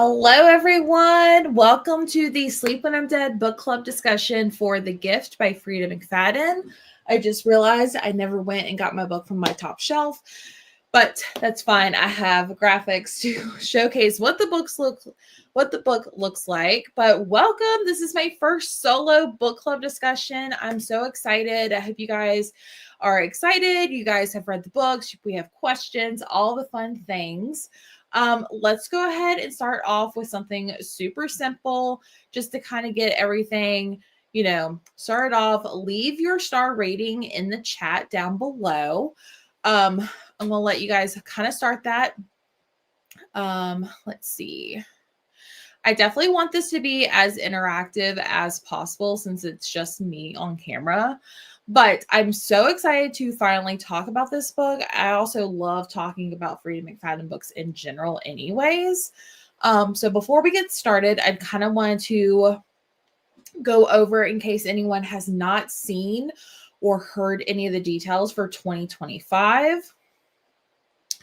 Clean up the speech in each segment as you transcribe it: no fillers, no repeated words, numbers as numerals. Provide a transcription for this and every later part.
Hello, everyone. Welcome to the Sleep When I'm Dead book club discussion for The Gift by Frida McFadden. I just realized I never went and got my book from my top shelf, but that's fine. I have graphics to showcase what the book looks like. But welcome. This is my first solo book club discussion. I'm so excited. I hope you guys are excited. You guys have read the books. We have questions, all the fun things. Let's go ahead and start off with something super simple just to kind of get everything, started off. Leave your star rating in the chat down below. I'm going to let you guys kind of start that. Let's see. I definitely want this to be as interactive as possible since it's just me on camera. But I'm so excited to finally talk about this book. I also love talking about Frida McFadden books in general anyways. So before we get started, I kind of wanted to go over, in case anyone has not seen or heard any of the details for 2025.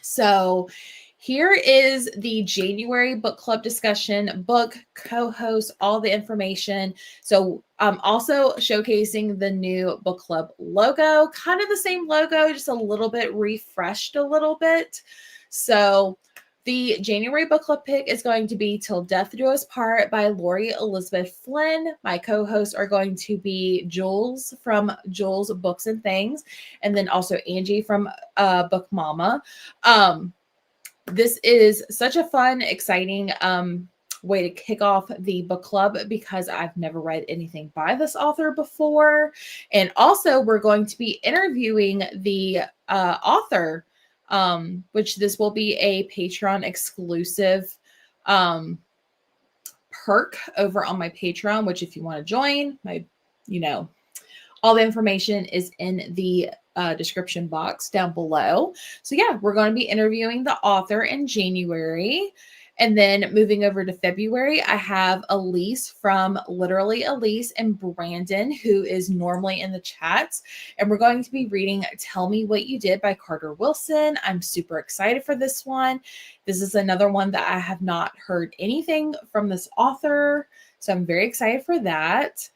So here is the January book club discussion, book, co-host, all the information. So I'm also showcasing the new book club logo, kind of the same logo, just a little bit refreshed a little bit. So the January book club pick is going to be Till Death Do Us Part by Lori Elizabeth Flynn. My co-hosts are going to be Jules from Jules Books and Things, and then also Angie from Book Mama. This is such a fun, exciting way to kick off the book club because I've never read anything by this author before. And also we're going to be interviewing the author, which this will be a Patreon exclusive perk over on my Patreon, which if you want to join, all the information is in the description box down below. So yeah, we're going to be interviewing the author in January. And then moving over to February, I have Elise from Literally Elise and Brandon, who is normally in the chats. And we're going to be reading Tell Me What You Did by Carter Wilson. I'm super excited for this one. This is another one that I have not heard anything from this author. So I'm very excited for that.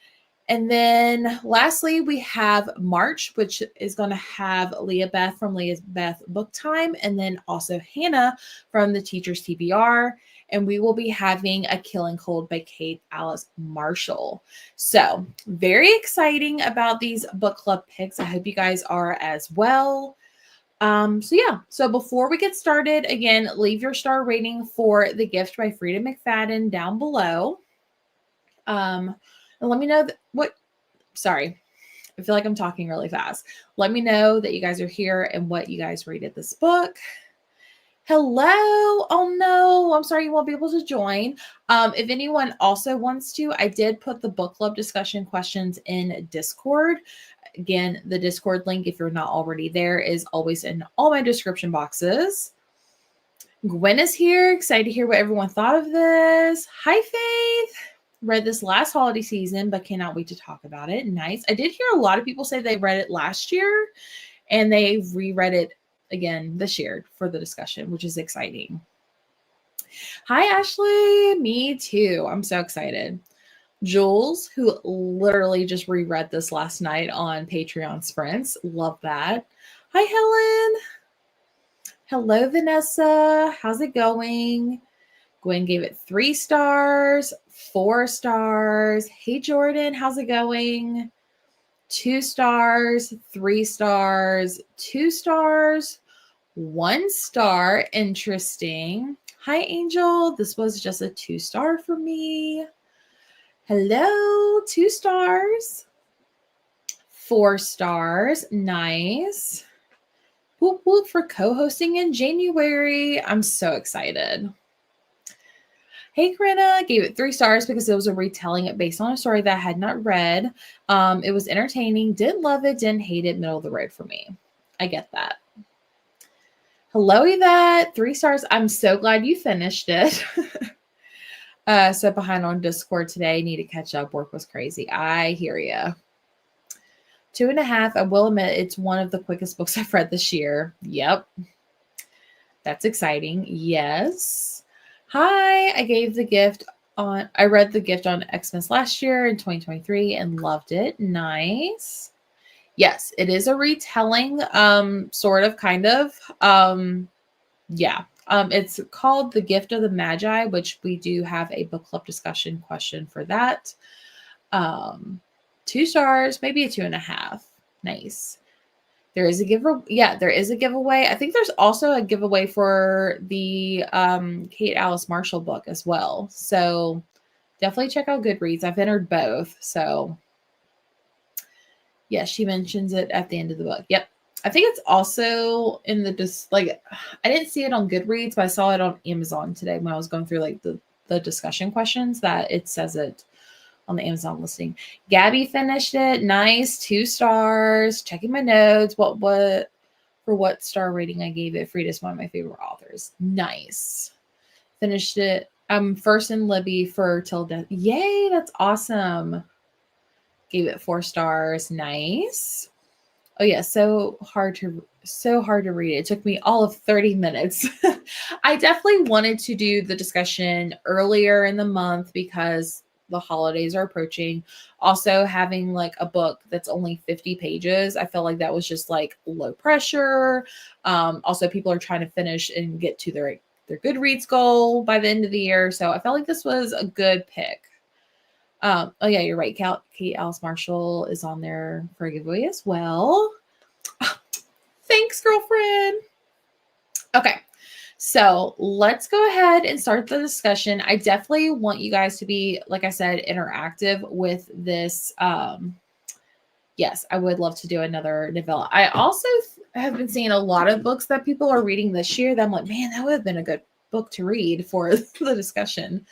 And then lastly, we have March, which is going to have Leah Beth from Leah's Beth Book Time, and then also Hannah from the Teacher's TBR. And we will be having A Killing Cold by Kate Alice Marshall. So very exciting about these book club picks. I hope you guys are as well. So before we get started, again, leave your star rating for The Gift by Frida McFadden down below. And let me know sorry, I feel like I'm talking really fast. Let me know that you guys are here and what you guys rated this book. Hello. Oh no, I'm sorry you won't be able to join. If anyone also wants to, I did put the book club discussion questions in Discord. Again, the Discord link, if you're not already there, is always in all my description boxes. Gwen is here. Excited to hear what everyone thought of this. Hi, Faith. Read this last holiday season, but cannot wait to talk about it. Nice. I did hear a lot of people say they read it last year and they reread it again this year for the discussion, which is exciting. Hi, Ashley. Me too. I'm so excited. Jules, who literally just reread this last night on Patreon Sprints. Love that. Hi, Helen. Hello, Vanessa. How's it going? Gwen gave it 3 stars, 4 stars. Hey, Jordan, how's it going? 2 stars, 3 stars, 2 stars, 1 star. Interesting. Hi, Angel. This was just a 2-star for me. Hello, 2 stars, 4 stars. Nice. Whoop, whoop for co-hosting in January. I'm so excited. Hey, Corinna, gave it 3 stars because it was a retelling based on a story that I had not read. It was entertaining. Didn't love it, didn't hate it. Middle of the road for me. I get that. Hello, Yvette. 3 stars. I'm so glad you finished it. So behind on Discord today. Need to catch up. Work was crazy. I hear you. 2.5. I will admit it's one of the quickest books I've read this year. Yep. That's exciting. Yes. Hi, I read The Gift on Xmas last year in 2023 and loved it. Nice. Yes, it is a retelling, sort of, kind of. Yeah. It's called The Gift of the Magi, which we do have a book club discussion question for that. 2 stars, maybe a 2.5. Nice. There is a there is a giveaway. I think there's also a giveaway for the Kate Alice Marshall book as well. So definitely check out Goodreads. I've entered both. So yeah, she mentions it at the end of the book. Yep. I think it's also in the I didn't see it on Goodreads, but I saw it on Amazon today when I was going through like the discussion questions that it says it on the Amazon listing. Gabby finished it. Nice. 2 stars. Checking my notes. What star rating I gave it. Frida's one of my favorite authors. Nice. Finished it. First in Libby for Till Death. Yay, that's awesome. Gave it 4 stars. Nice. Oh yeah, so hard to read. It took me all of 30 minutes. I definitely wanted to do the discussion earlier in the month because the holidays are approaching. Also, having like a book that's only 50 pages, I felt like that was just like low pressure. Also, people are trying to finish and get to their Goodreads goal by the end of the year. So I felt like this was a good pick. Oh yeah, you're right. Kate Alice Marshall is on there for a giveaway as well. Thanks, girlfriend. Okay, so let's go ahead and start the discussion. I definitely want you guys to be, like I said, interactive with this. Yes, I would love to do another novella. I also have been seeing a lot of books that people are reading this year that I'm like, man, that would have been a good book to read for the discussion.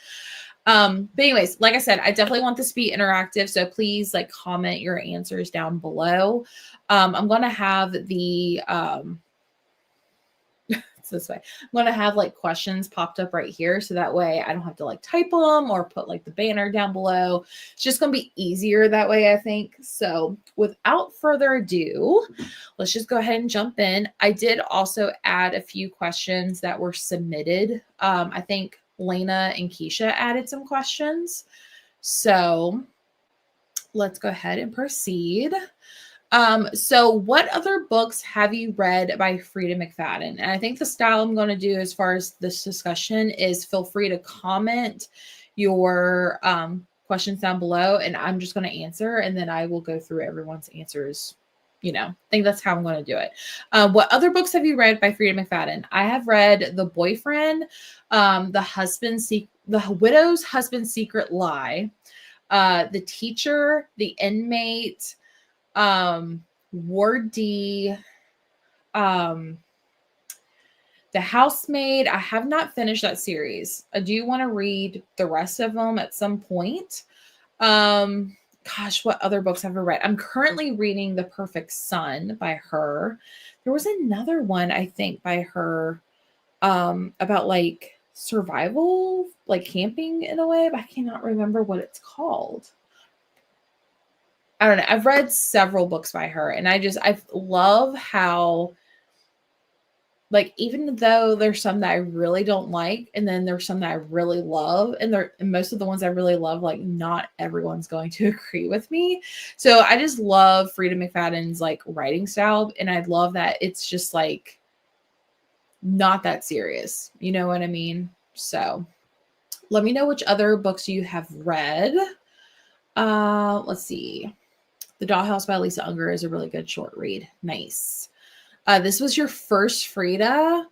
But anyways, like I said, I definitely want this to be interactive. So please like comment your answers down below. I'm going to have the, it's this way. I'm going to have like questions popped up right here. So that way I don't have to like type them or put like the banner down below. It's just going to be easier that way, I think. So without further ado, let's just go ahead and jump in. I did also add a few questions that were submitted. I think Lena and Keisha added some questions. So let's go ahead and proceed. So what other books have you read by Frida McFadden? And I think the style I'm going to do as far as this discussion is feel free to comment your questions down below and I'm just going to answer and then I will go through everyone's answers. I think that's how I'm going to do it. What other books have you read by Frida McFadden? I have read The Boyfriend, The Widow's Husband's Secret Lie, The Teacher, The Inmate, Ward D, The Housemaid. I have not finished that series. I do want to read the rest of them at some point. Gosh, what other books have I read? I'm currently reading The Perfect Son by her. There was another one, I think, by her, about like survival, like camping in a way, but I cannot remember what it's called. I don't know. I've read several books by her and I love how, like, even though there's some that I really don't like, and then there's some that I really love, and most of the ones I really love, like, not everyone's going to agree with me. So I just love Frida McFadden's like writing style, and I love that it's just like not that serious. You know what I mean? So let me know which other books you have read. Let's see. The Dollhouse by Lisa Unger is a really good short read. Nice. This was your first Frida.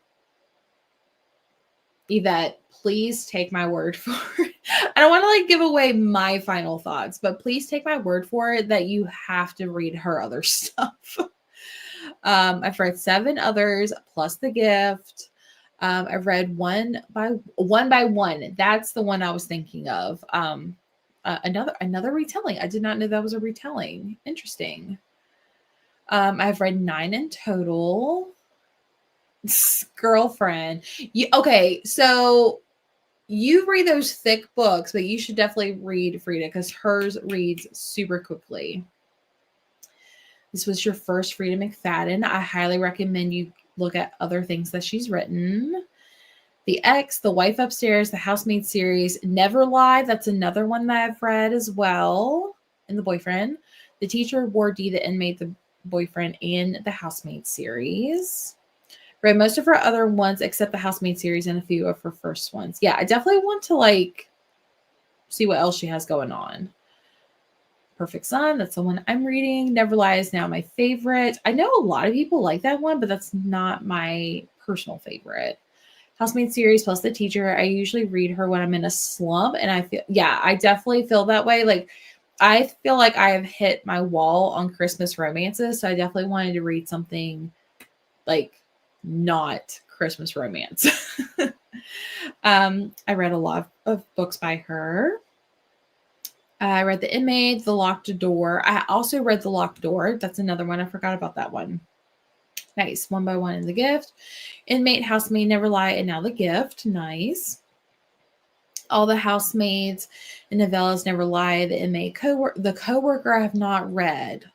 Yvette, please take my word for it. I don't want to like give away my final thoughts, but please take my word for it that you have to read her other stuff. I've read 7 others plus The Gift. I've read one by one. That's the one I was thinking of. Another retelling. I did not know that was a retelling. Interesting. I've read 9 in total. Girlfriend. Okay, so you read those thick books, but you should definitely read Frida because hers reads super quickly. This was your first Frida McFadden. I highly recommend you look at other things that she's written. The Ex, The Wife Upstairs, the Housemaid series, Never Lie. That's another one that I've read as well. And The Boyfriend. The Teacher, Ward D, The Inmate, The Boyfriend, and the Housemaid series. Read most of her other ones except the Housemaid series and a few of her first ones. Yeah, I definitely want to like see what else she has going on. Perfect Son, that's the one I'm reading. Never Lie is now my favorite. I know a lot of people like that one, but that's not my personal favorite. Housemaid series plus The Teacher. I usually read her when I'm in a slump, and I feel, yeah, I definitely feel that way. Like, I feel like I have hit my wall on Christmas romances, so I definitely wanted to read something like not Christmas romance. I read a lot of books by her. I read The Inmate, The Locked Door. I also read The Locked Door. That's another one. I forgot about that one. Nice. One by One in The Gift. Inmate, Housemaid, Never Lie, and now The Gift. Nice. All the Housemaids and Novellas, Never Lie. The Inmate, The Coworker I have not read.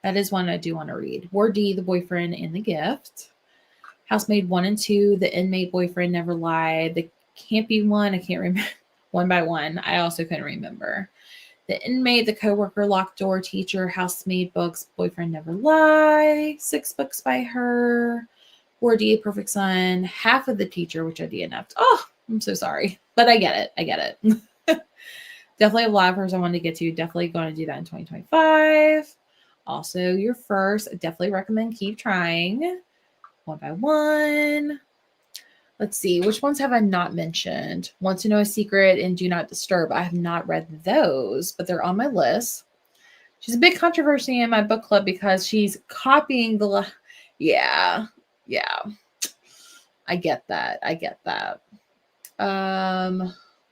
That is one I do want to read. Ward D, The Boyfriend, and The Gift. Housemaid 1 and 2. The Inmate, Boyfriend, Never Lie. The Campy one, I can't remember. One by One, I also couldn't remember. The Inmate, The Coworker, Locked Door, Teacher, Housemaid books, Boyfriend Never Lie, 6 books by her, 4D, Perfect Son, half of The Teacher, which I DNF'd. Oh, I'm so sorry. But I get it. Definitely a lot of hers I wanted to get to. Definitely going to do that in 2025. Also, Your First. I definitely recommend Keep Trying. One by One. Let's see, which ones have I not mentioned? Want to Know a Secret and Do Not Disturb. I have not read those, but they're on my list. She's a big controversy in my book club because she's copying the... Yeah. I get that.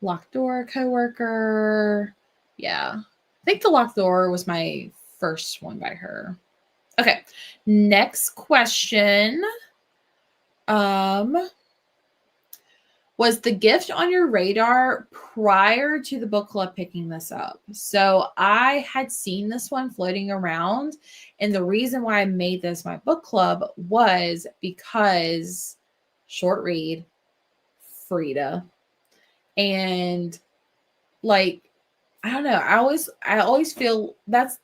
Locked Door, Coworker. Yeah. I think The Locked Door was my first one by her. Okay. Next question. Was The Gift on your radar prior to the book club picking this up? So I had seen this one floating around, and the reason why I made this my book club was because short read, Frida, and like, I don't know, I always feel that's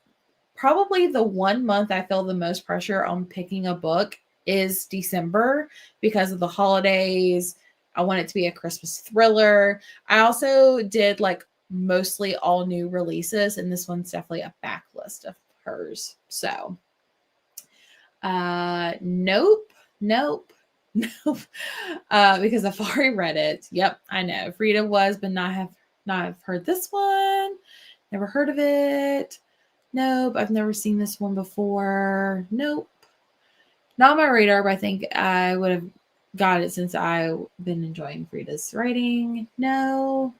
probably the 1 month I feel the most pressure on picking a book is December because of the holidays. I want it to be a Christmas thriller. I also did like mostly all new releases, and this one's definitely a backlist of hers. So, nope. Because I've already read it. Yep, I know. Frida was, but not have heard this one. Never heard of it. Nope, I've never seen this one before. Nope. Not on my radar, but I think I would have got it since I've been enjoying Frida's writing. No.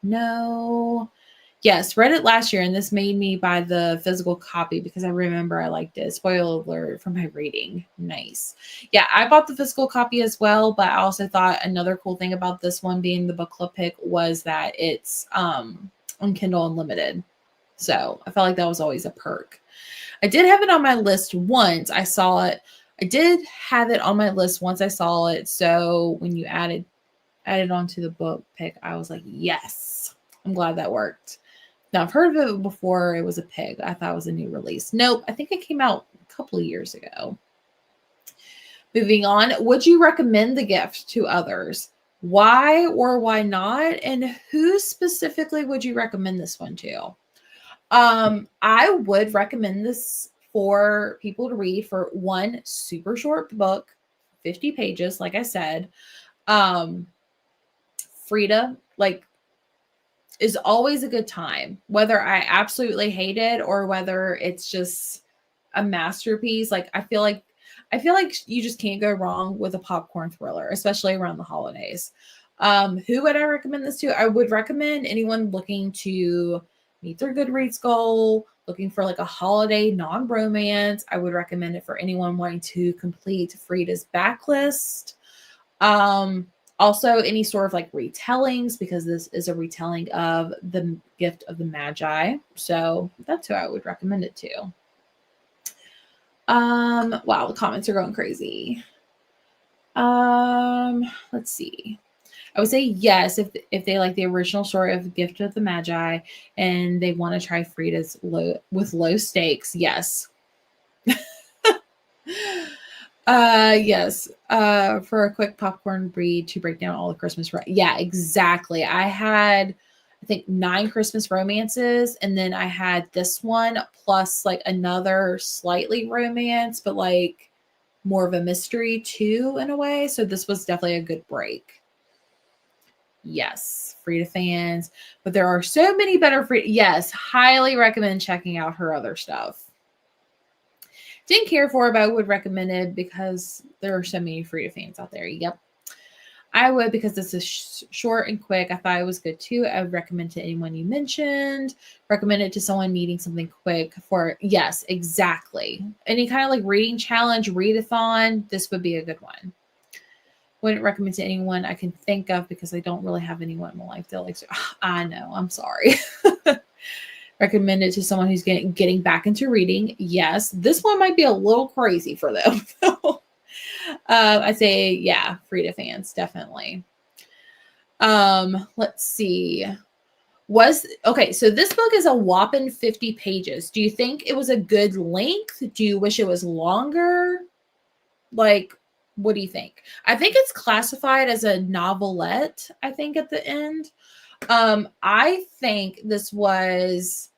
Yes, read it last year, and this made me buy the physical copy because I remember I liked it. Spoiler alert from my reading. Nice. Yeah, I bought the physical copy as well, but I also thought another cool thing about this one being the book club pick was that it's on Kindle Unlimited. So I felt like that was always a perk. I did have it on my list once. I saw it. I did have it on my list once I saw it. So when you added onto the book pick, I was like, yes, I'm glad that worked. Now I've heard of it before. It was a pig. I thought it was a new release. Nope. I think it came out a couple of years ago. Moving on. Would you recommend The Gift to others? Why or why not? And who specifically would you recommend this one to? I would recommend this for people to read for one super short book, 50 pages, like I said. Frida, like, is always a good time, whether I absolutely hate it or whether it's just a masterpiece. Like, I feel like you just can't go wrong with a popcorn thriller, especially around the holidays. Who would I recommend this to? I would recommend anyone looking to meet their Goodreads goal, looking for like a holiday non-romance. I would recommend it for anyone wanting to complete Frida's backlist. Also any sort of like retellings, because this is a retelling of The Gift of the Magi. So that's who I would recommend it to. Wow, the comments are going crazy. Let's see. I would say yes if they like the original story of Gift of the Magi and they want to try Frida's low stakes. Yes. Yes. For a quick popcorn read to break down all the Christmas. Yeah, exactly. I had, I think, 9 Christmas romances, and then I had this one plus like another slightly romance, but like more of a mystery too, in a way. So this was definitely a good break. Yes, Frida fans, but there are so many better Frida. Yes, highly recommend checking out her other stuff. Didn't care for it, but I would recommend it because there are so many Frida fans out there. Yep. I would, because this is short and quick. I thought it was good too. I would recommend to anyone you mentioned. Recommend it to someone needing something quick for, yes, exactly. Any kind of like reading challenge, readathon, this would be a good one. Wouldn't recommend to anyone I can think of because I don't really have anyone in my life that likes. I know. I'm sorry. Recommend it to someone who's getting back into reading. Yes, this one might be a little crazy for them. I'd say, yeah, Frida fans, definitely. Let's see. Okay, so this book is a whopping 50 pages. Do you think it was a good length? Do you wish it was longer? Like, what do you think? I think it's classified as a novelette, I think, at the end. I think this was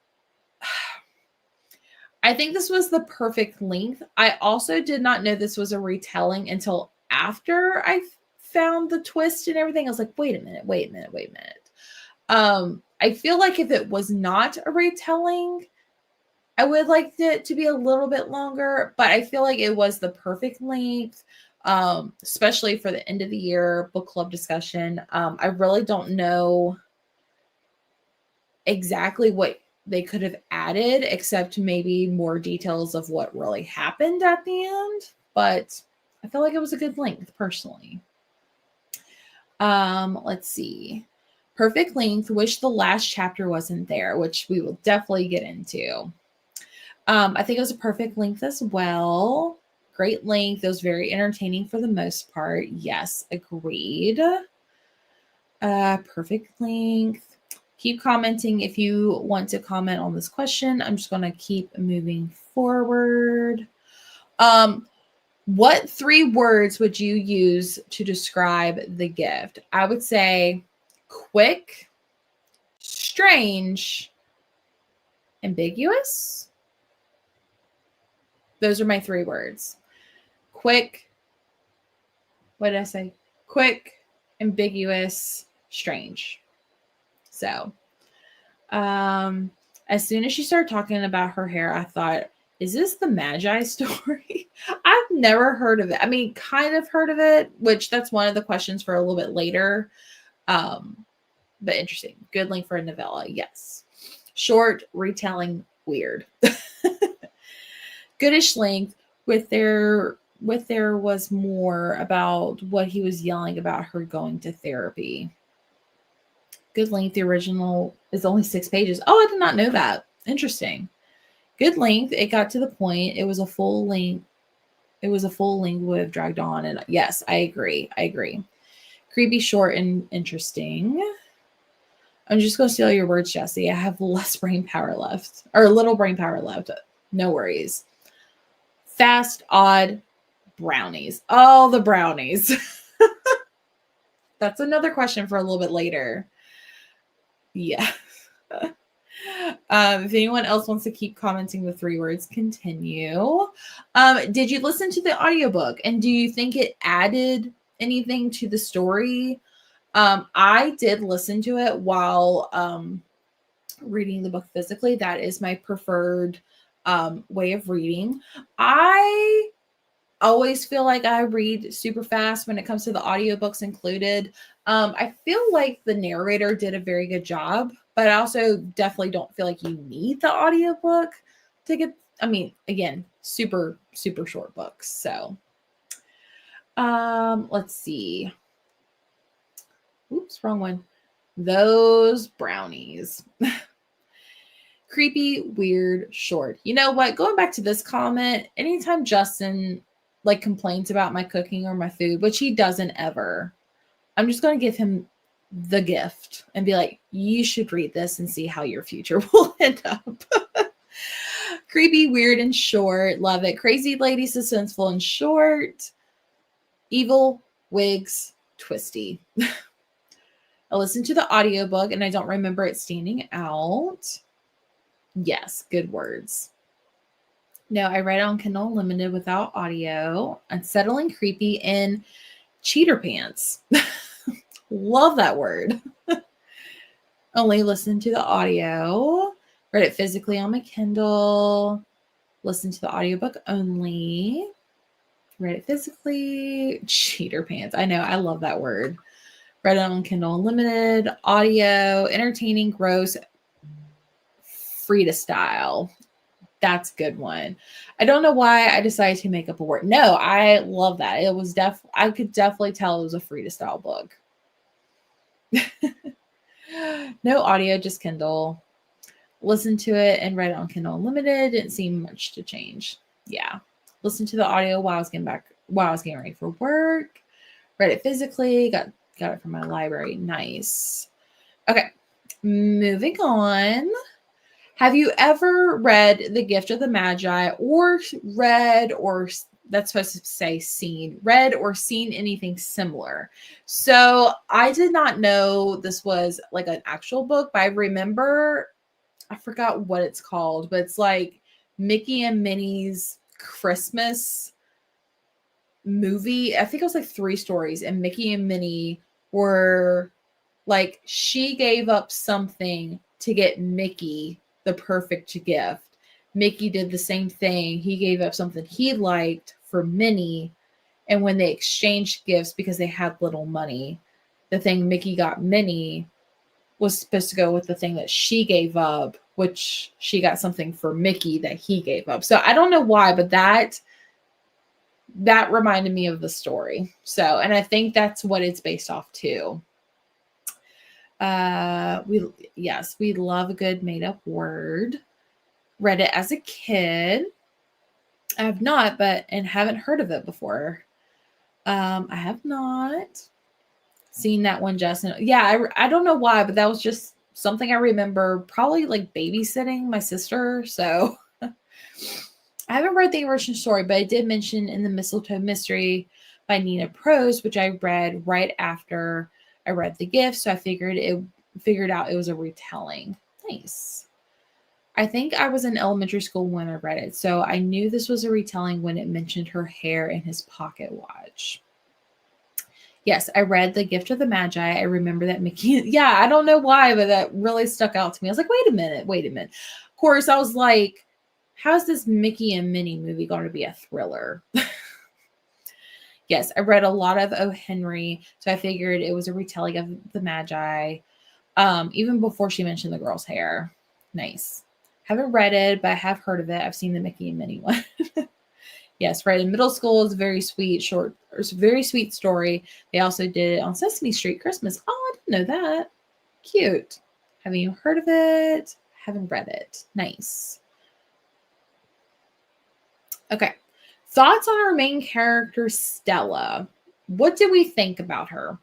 the perfect length. I also did not know this was a retelling until after I found the twist and everything. I was like, wait a minute. I feel like if it was not a retelling, I would like it to be a little bit longer, but I feel like it was the perfect length, especially for the end of the year book club discussion. I really don't know exactly what they could have added, except maybe more details of what really happened at the end. But I feel like it was a good length, personally. Let's see. Perfect length. Wish the last chapter wasn't there, which we will definitely get into. I think it was a perfect length as well. Great length. It was very entertaining for the most part. Yes, agreed. Perfect length. Keep commenting if you want to comment on this question. I'm just going to keep moving forward. What 3 words would you use to describe the gift? I would say quick, strange, ambiguous. Those are my 3 words. Quick. What did I say? Quick, ambiguous, strange. So, as soon as she started talking about her hair, I thought, is this the Magi story? I've never heard of it. I mean, kind of heard of it, which that's one of the questions for a little bit later. But interesting. Good link for a novella. Yes. Short, retelling, weird. Goodish length with there was more about what he was yelling about her going to therapy. Good length. The original is only 6 pages. Oh, I did not know that. Interesting. Good length. It got to the point. It was a full length. Would have dragged on. And yes, I agree. Creepy, short, and interesting. I'm just going to steal your words, Jesse. I have less brain power left, or little brain power left. No worries. Fast, odd, brownies. Oh, the brownies. That's another question for a little bit later. Yeah. If anyone else wants to keep commenting the 3 words, continue. Did you listen to the audiobook, and do you think it added anything to the story? I did listen to it while reading the book physically. That is my preferred way of reading. I always feel like I read super fast when it comes to the audiobooks included. I feel like the narrator did a very good job, but I also definitely don't feel like you need the audiobook to get, I mean, again, super, super short books. So, let's see. Oops, wrong one. Those brownies. Creepy, weird, short. You know what? Going back to this comment, anytime Justin like complains about my cooking or my food, which he doesn't ever, I'm just going to give him The Gift and be like, you should read this and see how your future will end up. Creepy, weird, and short. Love it. Crazy lady, suspenseful and short. Evil, wigs, twisty. I listened to the audiobook and I don't remember it standing out. Yes, good words. No, I read it on Kindle Unlimited without audio. Unsettling, creepy, and cheater pants. Love that word. Only listen to the audio. Read it physically on my Kindle. Listen to the audiobook only. Read it physically. Cheater pants. I know. I love that word. Read it on Kindle Unlimited. Audio. Entertaining. Gross. Frida style. That's a good one. I don't know why I decided to make up a word. No, I love that. It was I could definitely tell it was a Frida style book. No audio, just Kindle. Listened to it and read it on Kindle Unlimited. Didn't seem much to change. Yeah. Listened to the audio while I was getting ready for work. Read it physically. Got it from my library. Nice. Okay. Moving on. Have you ever read The Gift of the Magi or that's supposed to say read or seen anything similar? So I did not know this was like an actual book, but I forgot what it's called, but it's like Mickey and Minnie's Christmas movie. I think it was like 3 stories, and Mickey and Minnie were like, she gave up something to get Mickey the perfect gift. Mickey did the same thing. He gave up something he liked for Minnie. And when they exchanged gifts because they had little money, the thing Mickey got Minnie was supposed to go with the thing that she gave up, which she got something for Mickey that he gave up. So I don't know why, but that reminded me of the story. So, and I think that's what it's based off too. We love a good made up word. Read it as a kid. I have not, and haven't heard of it before. I have not seen that one, Justin. Yeah, I don't know why, but that was just something I remember, probably like babysitting my sister. So I haven't read the original story, but I did mention In the Mistletoe Mystery by Nina Prose, which I read right after I read The Gift. So I figured out it was a retelling. Nice. I think I was in elementary school when I read it, so I knew this was a retelling when it mentioned her hair and his pocket watch. Yes, I read The Gift of the Magi. I remember that Mickey. Yeah, I don't know why, but that really stuck out to me. I was like, wait a minute. Of course, I was like, how's this Mickey and Minnie movie going to be a thriller? Yes, I read a lot of O. Henry, so I figured it was a retelling of the Magi, even before she mentioned the girl's hair. Nice. Haven't read it, but I have heard of it. I've seen the Mickey and Minnie one. Yes, right in middle school is a very sweet story. They also did it on Sesame Street Christmas. Oh, I didn't know that. Cute. Have you heard of it? Haven't read it. Nice. Okay. Thoughts on our main character, Stella. What did we think about her?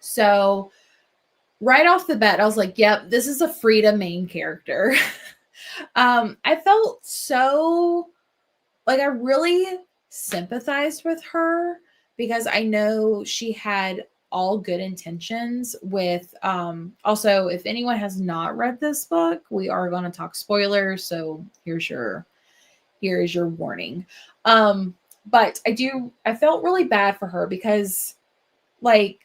So, right off the bat, I was like, yep, this is a Frida main character. I felt so like I really sympathized with her because I know she had all good intentions with also, if anyone has not read this book, we are going to talk spoilers, so here is your warning. But I felt really bad for her because like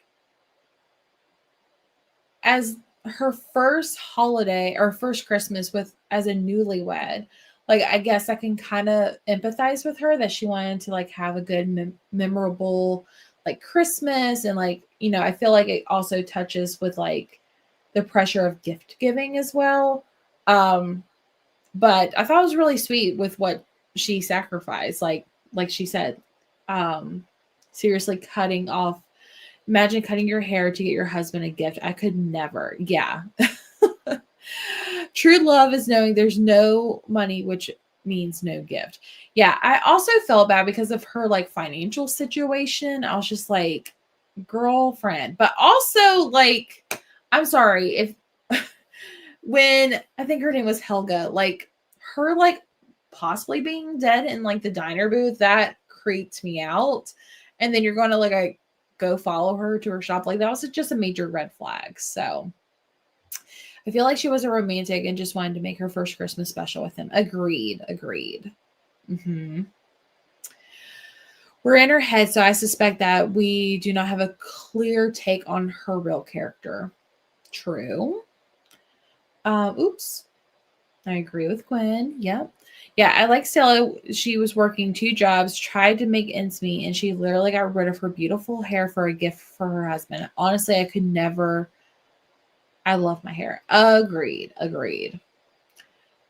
as her first holiday or first Christmas as a newlywed, like, I guess I can kind of empathize with her that she wanted to like have a good memorable like Christmas. And like, I feel like it also touches with like the pressure of gift giving as well. But I thought it was really sweet with what she sacrificed. Like she said, seriously imagine cutting your hair to get your husband a gift. I could never. Yeah. True love is knowing there's no money, which means no gift. Yeah. I also felt bad because of her like financial situation. I was just like, girlfriend. But also, like, I'm sorry if when I think her name was Helga, like her like possibly being dead in like the diner booth, that creeped me out. And then you're going to like go follow her to her shop. Like that was just a major red flag. So I feel like she was a romantic and just wanted to make her first Christmas special with him. Agreed. Mm-hmm. We're in her head, so I suspect that we do not have a clear take on her real character. True. Oops. I agree with Gwen. Yep. Yeah, I like Stella. She was working 2 jobs, tried to make ends meet, and she literally got rid of her beautiful hair for a gift for her husband. Honestly, I could never. I love my hair. Agreed.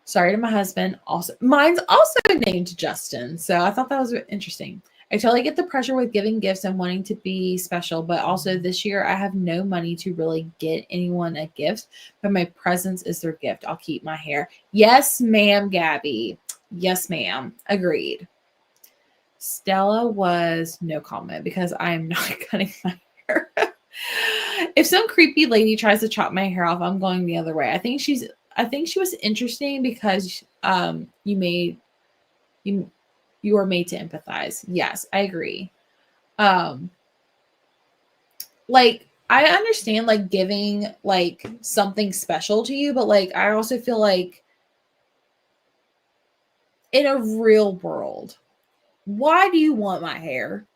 Sorry to my husband. Also, mine's also named Justin, so I thought that was interesting. I totally get the pressure with giving gifts and wanting to be special, but also this year I have no money to really get anyone a gift, but my presence is their gift. I'll keep my hair. Yes, ma'am, Gabby. Yes, ma'am. Agreed. Stella was no comment because I am not cutting my hair. If some creepy lady tries to chop my hair off, I'm going the other way. I think she was interesting because you are made to empathize. Yes, I agree. Like I understand like giving like something special to you, but like I also feel like in a real world, why do you want my hair?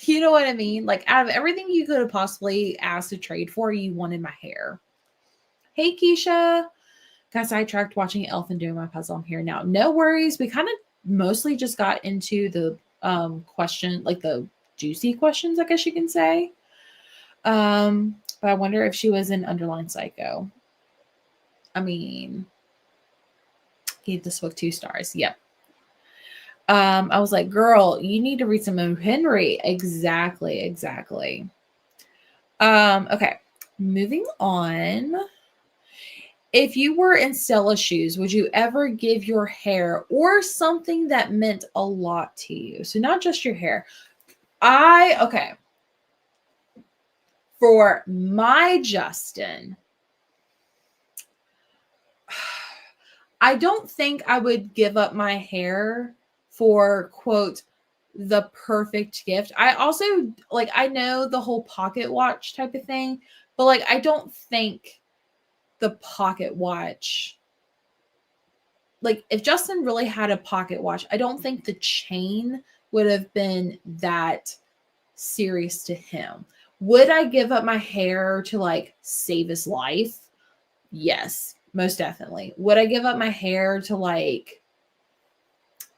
You know what I mean? Like out of everything you could have possibly asked to trade for, you wanted my hair. Hey Keisha. Got sidetracked watching Elf and doing my puzzle. I'm here now. No worries. We kind of mostly just got into the question, like the juicy questions, I guess you can say. But I wonder if she was an underlined psycho. I mean, gave this book 2 stars. Yep. I was like, girl, you need to read some of Henry. Exactly. Okay. Moving on. If you were in Stella's shoes, would you ever give your hair or something that meant a lot to you? So not just your hair. Okay. For my Justin, I don't think I would give up my hair for quote the perfect gift. I also like I know the whole pocket watch type of thing, but like I don't think the pocket watch, like if Justin really had a pocket watch, I don't think the chain would have been that serious to him. Would I give up my hair to like save his life? Yes, most definitely. Would I give up my hair to like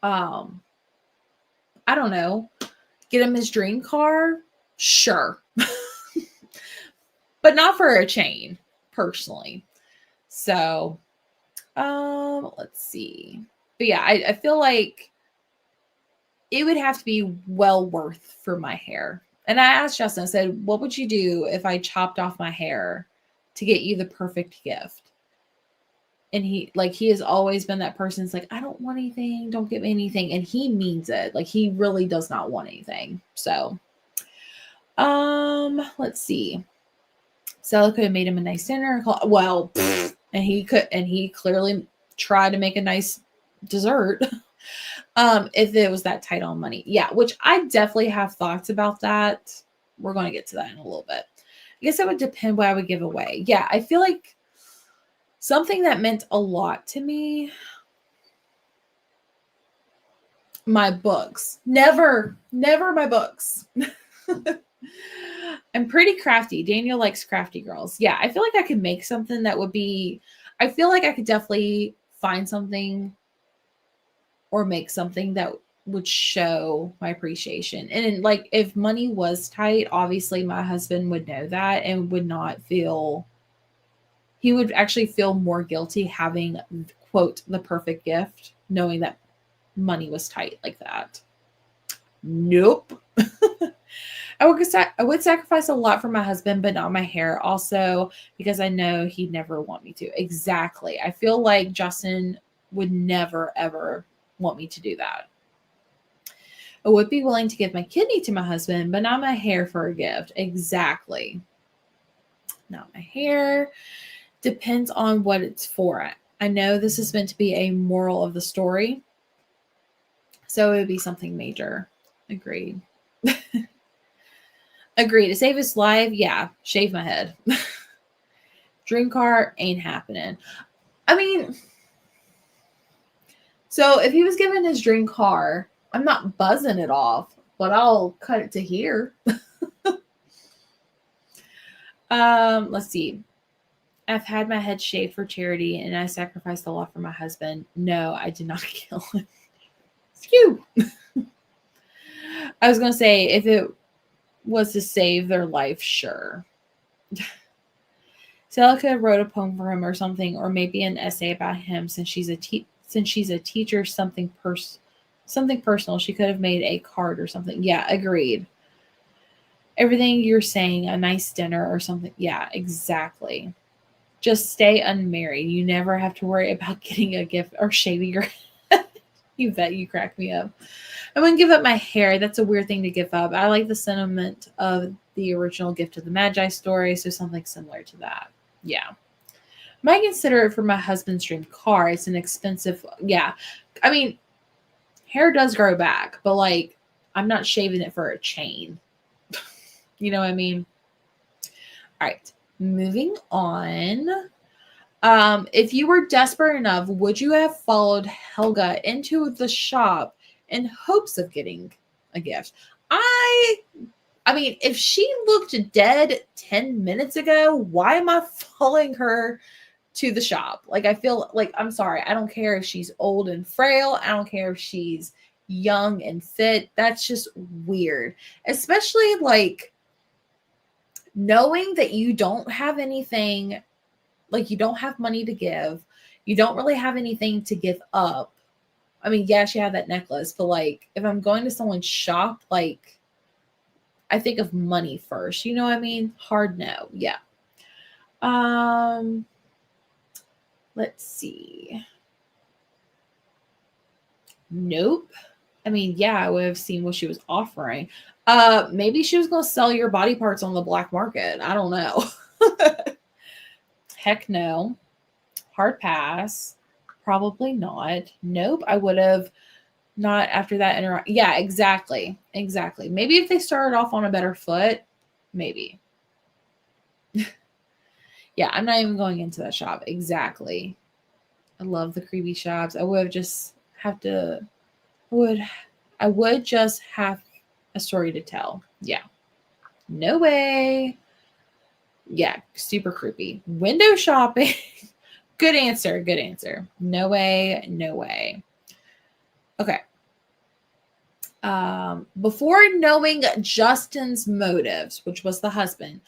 I don't know, get him his dream car? Sure. But not for a chain, personally. So let's see. But yeah, I feel like it would have to be well worth for my hair. And I asked Justin, I said, what would you do if I chopped off my hair to get you the perfect gift? And he has always been that person that's like, I don't want anything, don't give me anything. And he means it. Like he really does not want anything. So let's see. Stella could have made him a nice dinner. Well, and he clearly tried to make a nice dessert. If it was that tight on money. Yeah, which I definitely have thoughts about that. We're going to get to that in a little bit. I guess it would depend what I would give away. Yeah, I feel like something that meant a lot to me. My books. Never my books. I'm pretty crafty. Daniel likes crafty girls. Yeah, I feel like I could make something that would be, I feel like I could definitely find something or make something that would show my appreciation. And like if money was tight, obviously my husband would know that and would not feel, he would actually feel more guilty having quote the perfect gift, knowing that money was tight like that. Nope. I would sacrifice a lot for my husband, but not my hair. Also, because I know he'd never want me to. Exactly. I feel like Justin would never, ever want me to do that. I would be willing to give my kidney to my husband, but not my hair for a gift. Exactly. Not my hair. Depends on what it's for. I know this is meant to be a moral of the story, so it would be something major. Agreed. Agreed. To save his life, yeah, shave my head. Dream car ain't happening. I mean, so if he was given his dream car, I'm not buzzing it off, but I'll cut it to here. Let's see. I've had my head shaved for charity and I sacrificed a lot for my husband. No, I did not kill him. Phew. I was going to say, if it was to save their life, sure. Stella could have wrote a poem for him or something, or maybe an essay about him since she's a teacher, something personal. She could have made a card or something. Yeah, agreed. Everything you're saying, a nice dinner or something. Yeah, exactly. Just stay unmarried. You never have to worry about getting a gift or shaving your head. You bet, you crack me up. I wouldn't give up my hair. That's a weird thing to give up. I like the sentiment of the original Gift of the Magi story, so something similar to that. Yeah. I might consider it for my husband's dream car. It's an expensive, yeah. I mean, hair does grow back, but like, I'm not shaving it for a chain. You know what I mean? All right. Moving on. If you were desperate enough, would you have followed Helga into the shop in hopes of getting a gift? I mean, if she looked dead 10 minutes ago, why am I following her to the shop? Like, I feel like, I'm sorry. I don't care if she's old and frail. I don't care if she's young and fit. That's just weird. Especially like knowing that you don't have anything, like you don't have money to give. You don't really have anything to give up. I mean, yeah, she had that necklace, but like if I'm going to someone's shop, like I think of money first. You know what I mean? Hard no. Yeah. Let's see. Nope. I mean, yeah, I would have seen what she was offering. Maybe she was gonna sell your body parts on the black market. I don't know. Heck no. Hard pass. Probably not. Nope. I would have not after that Yeah, exactly. Exactly. Maybe if they started off on a better foot, maybe. Yeah, I'm not even going into that shop. Exactly. I love the creepy shops. I would just have to I would just have a story to tell. Yeah. No way. Yeah, super creepy. Window shopping. Good answer. Good answer. No way. No way. Okay. Before knowing Justin's motives, which was the husband,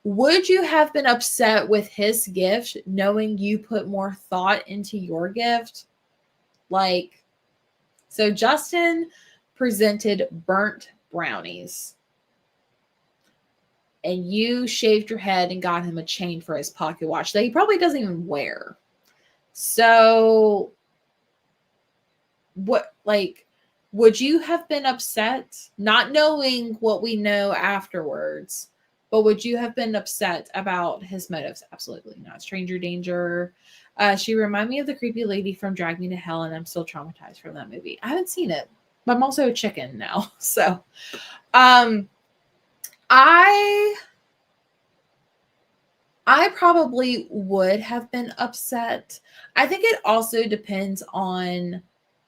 would you have been upset with his gift knowing you put more thought into your gift? Like, so Justin presented burnt brownies and you shaved your head and got him a chain for his pocket watch that he probably doesn't even wear. So what, like, would you have been upset not knowing what we know afterwards, but would you have been upset about his motives? Absolutely not. Stranger danger. She reminded me of the creepy lady from Drag Me to Hell, and I'm still traumatized from that movie. I haven't seen it, but I'm also a chicken now. So, I probably would have been upset. I think it also depends on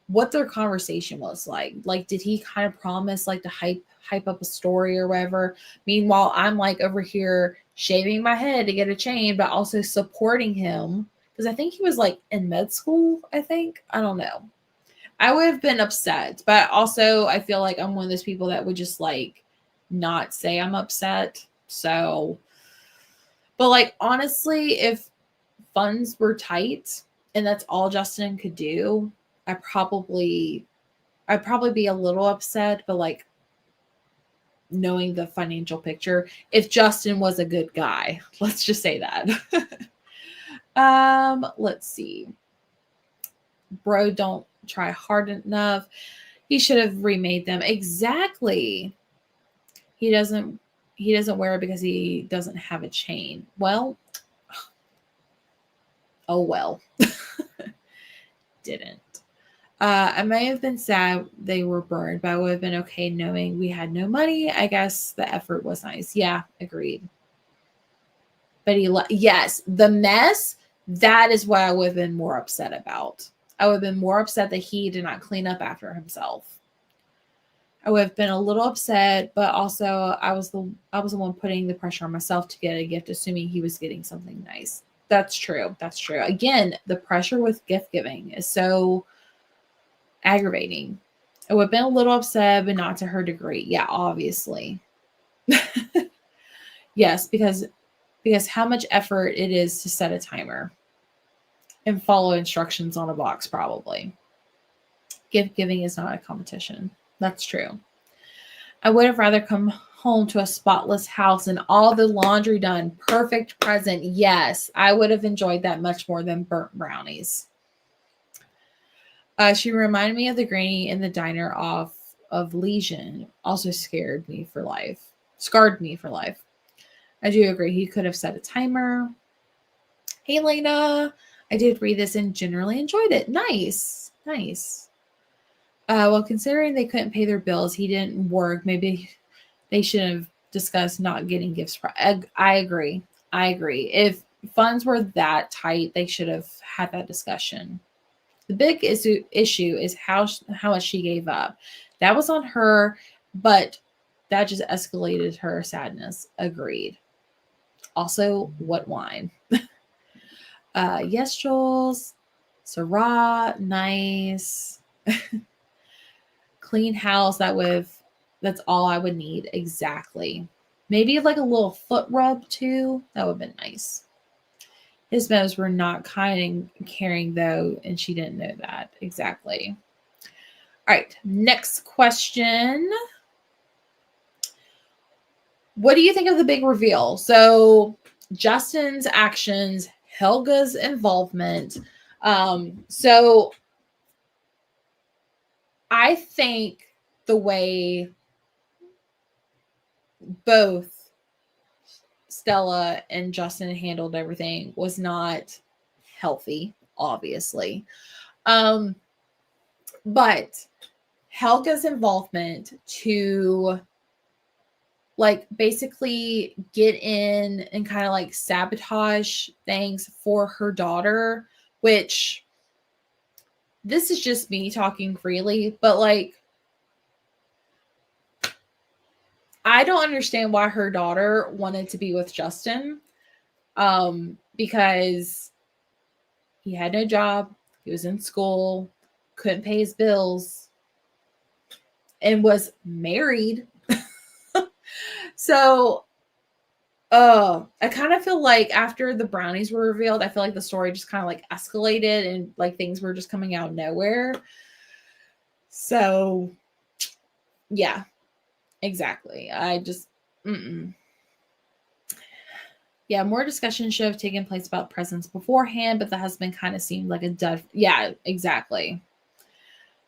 what their conversation was like. Like, did he kind of promise like to hype up a story or whatever? Meanwhile, I'm like over here shaving my head to get a chain, but also supporting him because I think he was like in med school. I think, I don't know. I would have been upset, but also I feel like I'm one of those people that would just like not say I'm upset. So, but like honestly, if funds were tight and that's all Justin could do, I'd probably be a little upset, but like knowing the financial picture, if Justin was a good guy, let's just say that. Let's see. Bro, don't try hard enough. He should have remade them. Exactly. He doesn't wear it because he doesn't have a chain. Well, oh well. Didn't. I may have been sad they were burned, but I would have been okay knowing we had no money. I guess the effort was nice. Yeah, agreed. But yes, the mess, that is what I would have been more upset about. I would have been more upset that he did not clean up after himself. I would have been a little upset, but also I was the one putting the pressure on myself to get a gift, assuming he was getting something nice. That's true. That's true. Again, the pressure with gift giving is so aggravating. I would have been a little upset, but not to her degree. Yeah, obviously. Yes, because how much effort it is to set a timer and follow instructions on a box, probably. Gift giving is not a competition. That's true. I would have rather come home to a spotless house and all the laundry done. Perfect present. Yes, I would have enjoyed that much more than burnt brownies. She reminded me of the granny in the diner off of Legion. Also scared me for life. Scarred me for life. I do agree. He could have set a timer. Hey, Lena. I did read this and generally enjoyed it. Nice. Nice. Well, considering they couldn't pay their bills, he didn't work. Maybe they should have discussed not getting gifts. I agree. I agree. If funds were that tight, they should have had that discussion. The big issue is how much she gave up. That was on her, but that just escalated her sadness. Agreed. Also, what wine? Yes, Jules. Syrah, nice. Clean house. That's all I would need. Exactly. Maybe like a little foot rub too. That would have been nice. His motives were not kind and caring, though, and she didn't know that. Exactly. All right, next question. What do you think of the big reveal? So, Justin's actions, Helga's involvement. So, I think the way both Stella and Justin handled everything was not healthy, obviously. But Helga's involvement to like basically get in and kind of like sabotage things for her daughter, which this is just me talking freely, but like I don't understand why her daughter wanted to be with Justin. Because he had no job, he was in school, couldn't pay his bills, and was married. So, I kind of feel like after the brownies were revealed, I feel like the story just kind of like escalated and like things were just coming out of nowhere. So, yeah, exactly. I just, yeah, more discussion should have taken place about presents beforehand, but the husband kind of seemed like a dud. Yeah, exactly.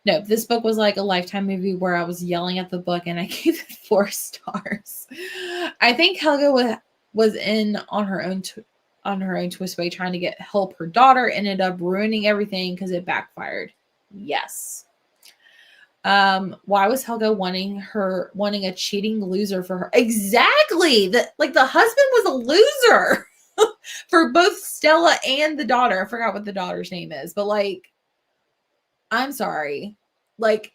No, this book was like a Lifetime movie where I was yelling at the book and I gave it 4 stars. I think Helga was in on her own twist way trying to help her daughter, ended up ruining everything because it backfired. Yes. Why was Helga wanting a cheating loser for her? Exactly. The husband was a loser for both Stella and the daughter. I forgot what the daughter's name is, but like, I'm sorry. Like,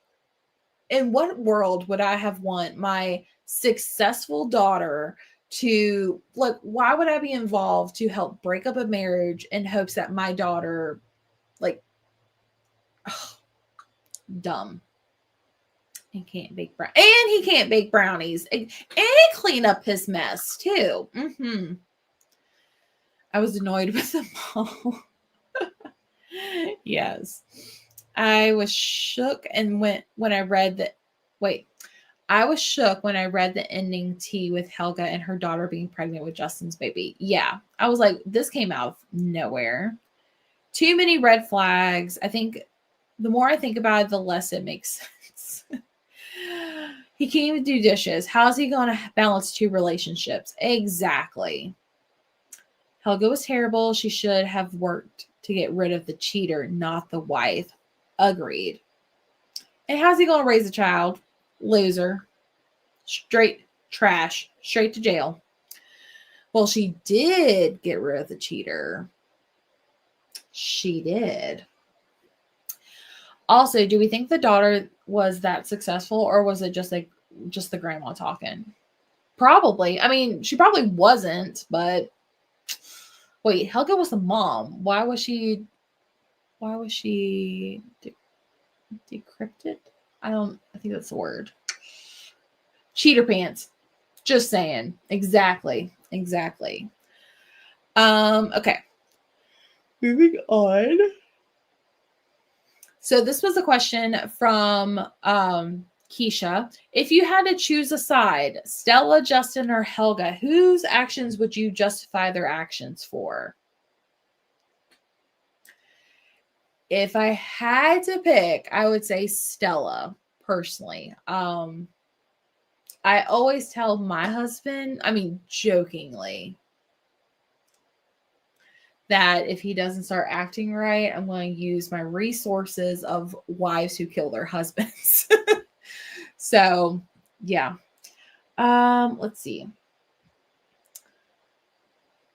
in what world would I have want my successful daughter to like, why would I be involved to help break up a marriage in hopes that my daughter like dumb. He can't bake brownies and clean up his mess too. I was annoyed with them all. Yes. I was shook and when I read that. Wait, I was shook when I read the ending tea with Helga and her daughter being pregnant with Justin's baby. Yeah, I was like, this came out of nowhere. Too many red flags. I think the more I think about it, the less it makes sense. He can't even do dishes. How's he going to balance two relationships? Exactly. Helga was terrible. She should have worked to get rid of the cheater, not the wife. Agreed. And how's he going to raise a child? Loser. Straight trash. Straight to jail. Well, she did get rid of the cheater. She did. Also, do we think the daughter was that successful, or was it just the grandma talking? Probably. I mean, she probably wasn't, but wait, Helga was the mom. Why was she decrypted? I think that's the word. Cheater pants. Just saying. Exactly. Okay. Moving on. So this was a question from Keisha. If you had to choose a side, Stella, Justin, or Helga, whose actions would you justify their actions for? If I had to pick, I would say Stella, personally. I always tell my husband, I mean, jokingly, that if he doesn't start acting right, I'm going to use my resources of wives who kill their husbands. So, yeah. Let's see.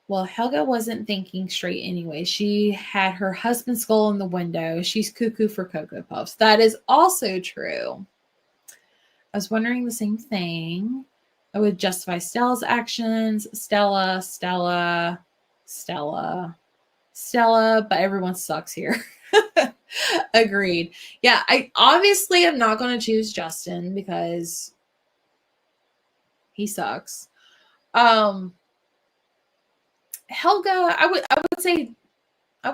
Well, Helga wasn't thinking straight anyway. She had her husband's skull in the window. She's cuckoo for Cocoa Puffs. That is also true. I was wondering the same thing. I would justify Stella's actions. Stella, but everyone sucks here. Agreed. Yeah, I obviously am not going to choose Justin because he sucks. Helga, I would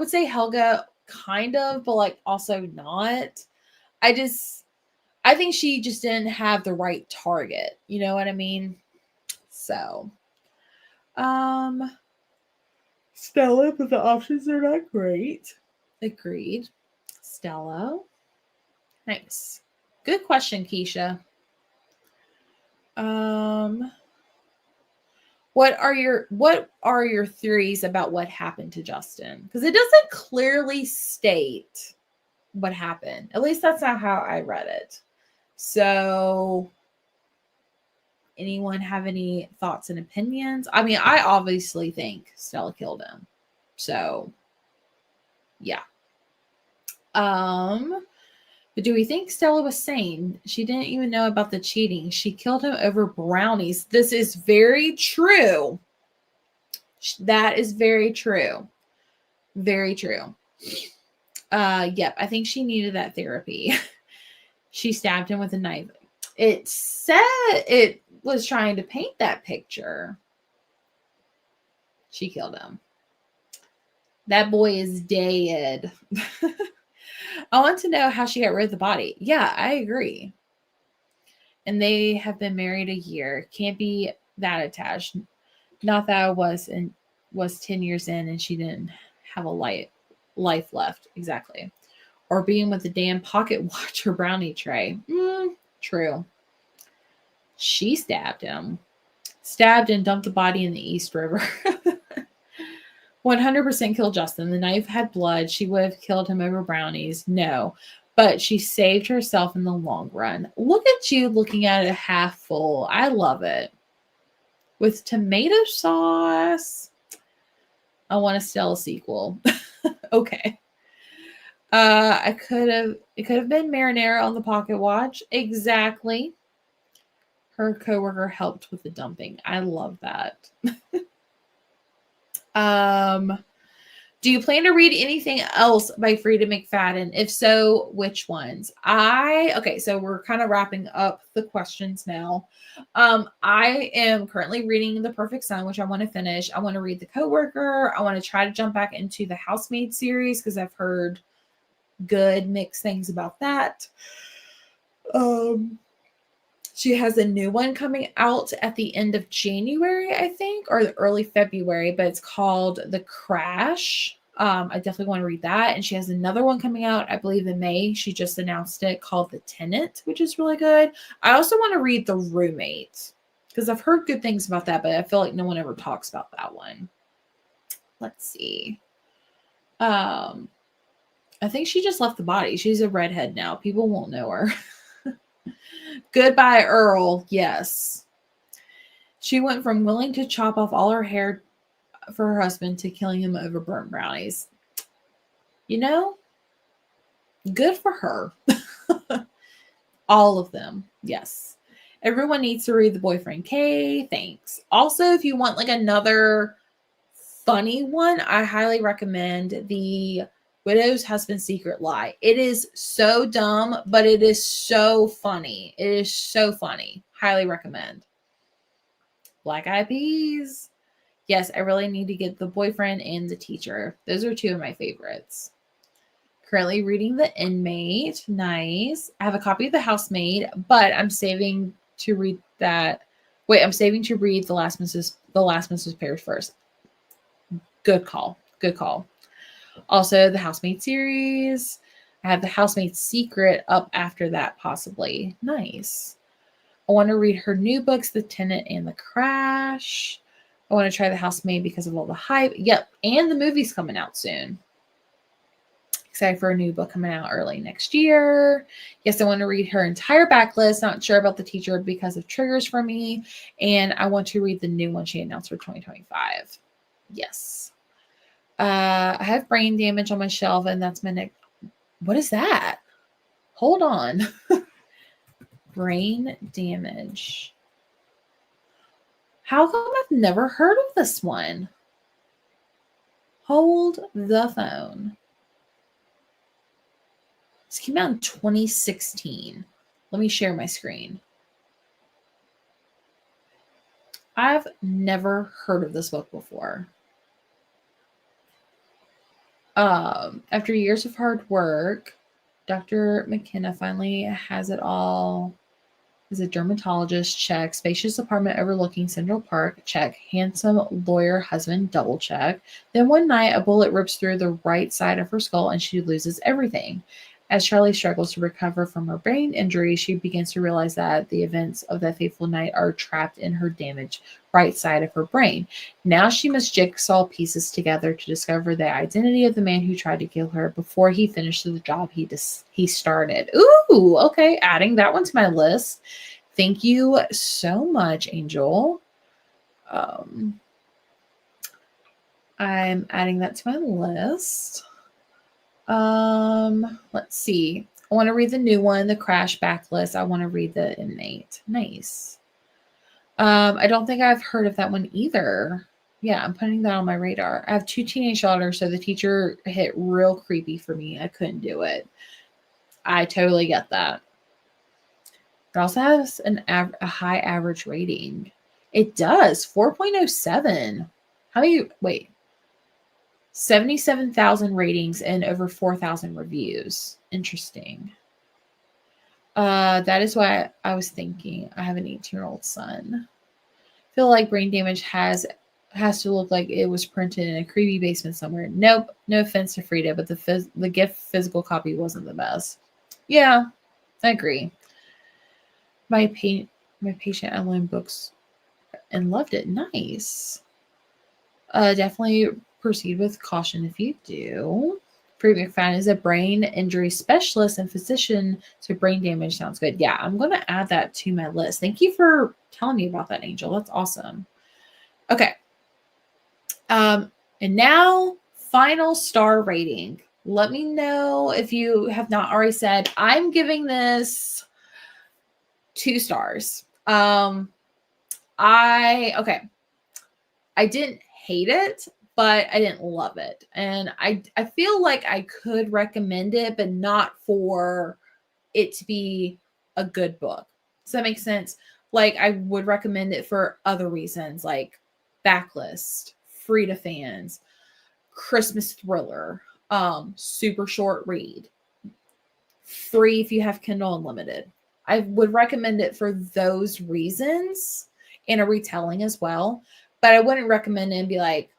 say Helga kind of, but like also not. I think she just didn't have the right target. You know what I mean? So, Stella, but the options are not great. Agreed. Stella. Nice. Good question, Keisha. What are your theories about what happened to Justin? Because it doesn't clearly state what happened. At least that's not how I read it. So, anyone have any thoughts and opinions? I mean, I obviously think Stella killed him. So, yeah. But do we think Stella was sane? She didn't even know about the cheating. She killed him over brownies. This is very true. That is very true. Very true. Yep, I think she needed that therapy. She stabbed him with a knife. It said it was trying to paint that picture. She killed him. That boy is dead. I want to know how she got rid of the body. Yeah, I agree. And they have been married a year. Can't be that attached. Not that I was 10 years in and she didn't have a life left. Exactly. Or being with the damn pocket watch or brownie tray. True. She stabbed him. Stabbed and dumped the body in the East River. 100% killed Justin. The knife had blood. She would have killed him over brownies. No. But she saved herself in the long run. Look at you looking at it half full. I love it. With tomato sauce. I want to sell a sequel. Okay. It could have been marinara on the pocket watch. Exactly. Her coworker helped with the dumping. I love that. Do you plan to read anything else by Frida McFadden? If so, which ones? Okay, so we're kind of wrapping up the questions now. I am currently reading The Perfect Son, which I want to finish. I want to read The Coworker. I want to try to jump back into the Housemaid series because I've heard good mixed things about that. She has a new one coming out at the end of January, I think, or early February, but it's called The Crash. I definitely want to read that. And she has another one coming out, I believe in May. She just announced it, called The Tenant, which is really good. I also want to read The Roommate because I've heard good things about that, but I feel like no one ever talks about that one. Let's see. I think she just left the body. She's a redhead now. People won't know her. Goodbye, Earl. Yes. She went from willing to chop off all her hair for her husband to killing him over burnt brownies. You know, good for her. All of them. Yes. Everyone needs to read The Boyfriend K. Thanks. Also, if you want like another funny one, I highly recommend The Widow's Husband's Secret Lie. It is so dumb, but it is so funny. It is so funny. Highly recommend. Black Eyed Peas. Yes, I really need to get The Boyfriend and The Teacher. Those are two of my favorites. Currently reading The Inmate. Nice. I have a copy of The Housemaid, but I'm saving to read that. Wait, I'm saving to read The Last Mrs. Parrish first. Good call. Good call. Also, the Housemaid series. I have The Housemaid's Secret up after that, possibly. Nice. I want to read her new books, The Tenant and The Crash. I want to try The Housemaid because of all the hype. Yep. And the movie's coming out soon. Excited for a new book coming out early next year. Yes, I want to read her entire backlist. Not sure about The Teacher because of triggers for me. And I want to read the new one she announced for 2025. Yes. I have Brain Damage on my shelf, and that's my next. What is that? Hold on. Brain Damage. How come I've never heard of this one? Hold the phone. This came out in 2016. Let me share my screen. I've never heard of this book before. After years of hard work, Dr. McKenna finally has it all. Is a dermatologist, check. Spacious apartment overlooking Central Park, check. Handsome lawyer husband, double check. Then one night, a bullet rips through the right side of her skull and she loses everything. As Charlie struggles to recover from her brain injury, she begins to realize that the events of that fateful night are trapped in her damaged right side of her brain. Now she must jigsaw pieces together to discover the identity of the man who tried to kill her before he finished the job he started. Ooh, okay, adding that one to my list. Thank you so much, Angel. I'm adding that to my list. Let's see. I want to read the new one, The Crash Backlist. I want to read The Inmate. Nice. I don't think I've heard of that one either. Yeah, I'm putting that on my radar. I have 2 teenage daughters, so The Teacher hit real creepy for me. I couldn't do it. I totally get that. It also has a high average rating. It does. 4.07. How many? Wait. 77,000 ratings and over 4,000 reviews. Interesting. That is why I was thinking. I have an 18-year-old son. I feel like Brain Damage has to look like it was printed in a creepy basement somewhere. Nope. No offense to Frida, but the gift physical copy wasn't the best. Yeah, I agree. My patient I loaned books and loved it. Nice. Definitely proceed with caution if you do. Preet McFadden is a brain injury specialist and physician, so brain damage sounds good. Yeah, I'm going to add that to my list. Thank you for telling me about that, Angel. That's awesome. Okay. And now, final star rating. Let me know if you have not already said. I'm giving this 2 stars. I didn't hate it, but I didn't love it. And I feel like I could recommend it, but not for it to be a good book. Does that make sense? Like I would recommend it for other reasons, like backlist, Frida fans, Christmas thriller, super short read, free if you have Kindle Unlimited. I would recommend it for those reasons and a retelling as well. But I wouldn't recommend it and be like,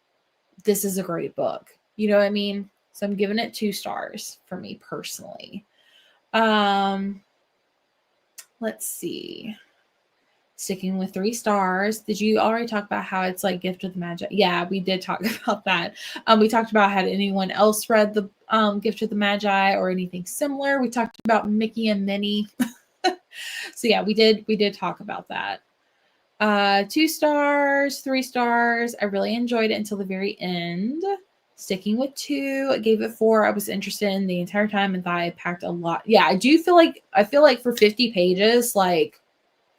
this is a great book. You know what I mean? So I'm giving it 2 stars for me personally. Let's see. Sticking with 3 stars. Did you already talk about how it's like Gift of the Magi? Yeah, we did talk about that. We talked about had anyone else read the Gift of the Magi or anything similar. We talked about Mickey and Minnie. So yeah, we did talk about that. 2 stars, 3 stars. I really enjoyed it until the very end. Sticking with 2, I gave it 4. I was interested in the entire time and thought I packed a lot. Yeah, I feel like for 50 pages, like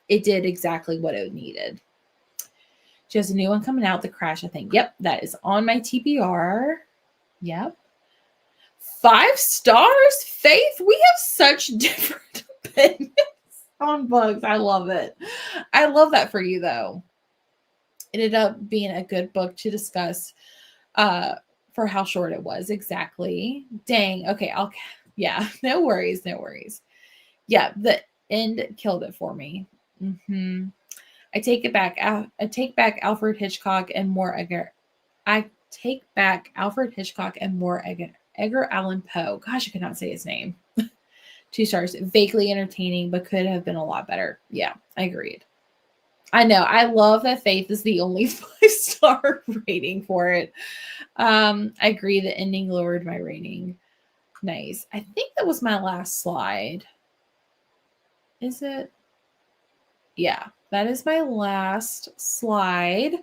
it did exactly what it needed. She has a new one coming out, The Crash, I think. Yep, that is on my TBR. Yep. 5 stars, Faith. We have such different opinions on books. I love it. I love that for you, though. It ended up being a good book to discuss for how short it was. Exactly. Dang. Okay. Yeah, no worries. No worries. Yeah, the end killed it for me. I take back Alfred Hitchcock and more Edgar. I take back Alfred Hitchcock and more Edgar Allan Poe. Gosh, I could not say his name. 2 stars. Vaguely entertaining, but could have been a lot better. Yeah, I agreed. I know. I love that Faith is the only 5-star rating for it. I agree. The ending lowered my rating. Nice. I think that was my last slide. Is it? Yeah, that is my last slide.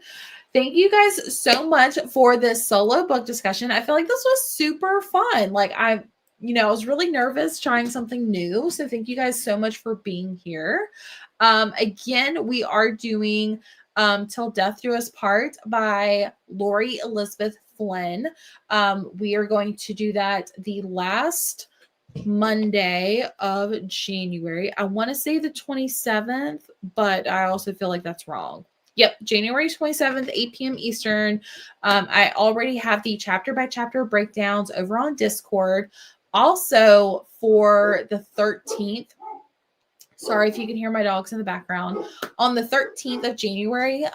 Thank you guys so much for this solo book discussion. I feel like this was super fun. Like I was really nervous trying something new. So thank you guys so much for being here. Again, we are doing Till Death Do Us Part by Lori Elizabeth Flynn. We are going to do that the last Monday of January. I want to say the 27th, but I also feel like that's wrong. Yep, January 27th, 8 p.m. Eastern. I already have the chapter by chapter breakdowns over on Discord. Also, for the 13th, sorry if you can hear my dogs in the background. On the 13th of January,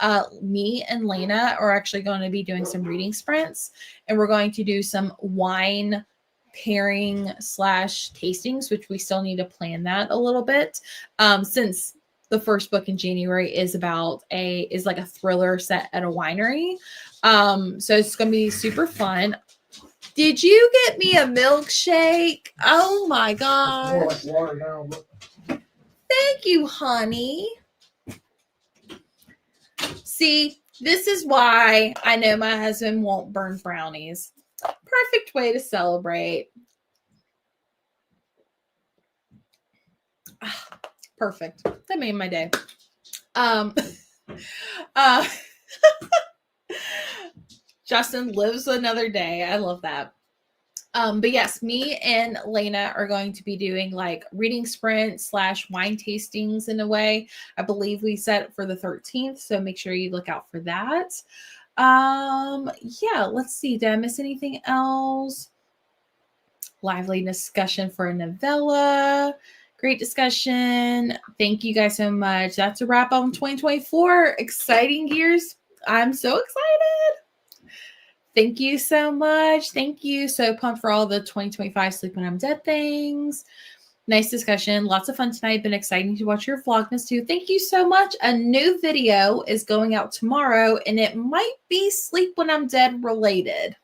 me and Lena are actually going to be doing some reading sprints, and we're going to do some wine pairing / tastings, which we still need to plan that a little bit. Since the first book in January is like a thriller set at a winery. So it's going to be super fun. Did you get me a milkshake? Oh my gosh. Thank you, honey. See, this is why I know my husband won't burn brownies. Perfect way to celebrate. Perfect. That made my day. Justin lives another day. I love that. But yes, me and Lena are going to be doing like reading sprint / wine tastings in a way. I believe we set for the 13th. So make sure you look out for that. Yeah, let's see. Did I miss anything else? Lively discussion for a novella. Great discussion. Thank you guys so much. That's a wrap on 2024. Exciting years. I'm so excited. Thank you so much. Thank you. So pumped for all the 2025 Sleep When I'm Dead things. Nice discussion. Lots of fun tonight. Been exciting to watch your Vlogmas too. Thank you so much. A new video is going out tomorrow, and it might be Sleep When I'm Dead related.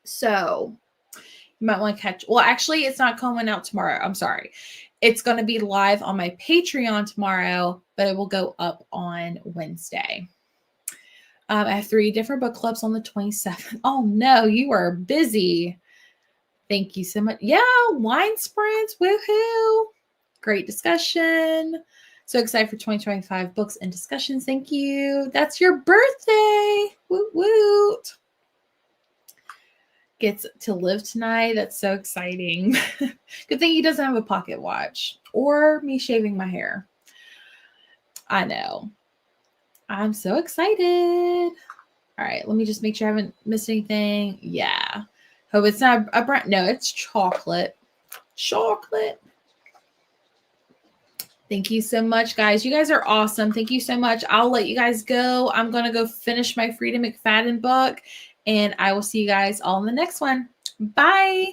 So you might want to catch. Well, actually, it's not coming out tomorrow. I'm sorry. It's going to be live on my Patreon tomorrow, but it will go up on Wednesday. I have 3 different book clubs on the 27th. Oh no, you are busy. Thank you so much. Yeah, wine sprints. Woohoo. Great discussion. So excited for 2025 books and discussions. Thank you. That's your birthday. Woot woot. Gets to live tonight. That's so exciting. Good thing he doesn't have a pocket watch or me shaving my hair. I know. I'm so excited. All right, let me just make sure I haven't missed anything. Yeah. Hope it's not a brown. No, it's chocolate. Chocolate. Thank you so much, guys. You guys are awesome. Thank you so much. I'll let you guys go. I'm going to go finish my Frida McFadden book, And I will see you guys all in the next one. Bye.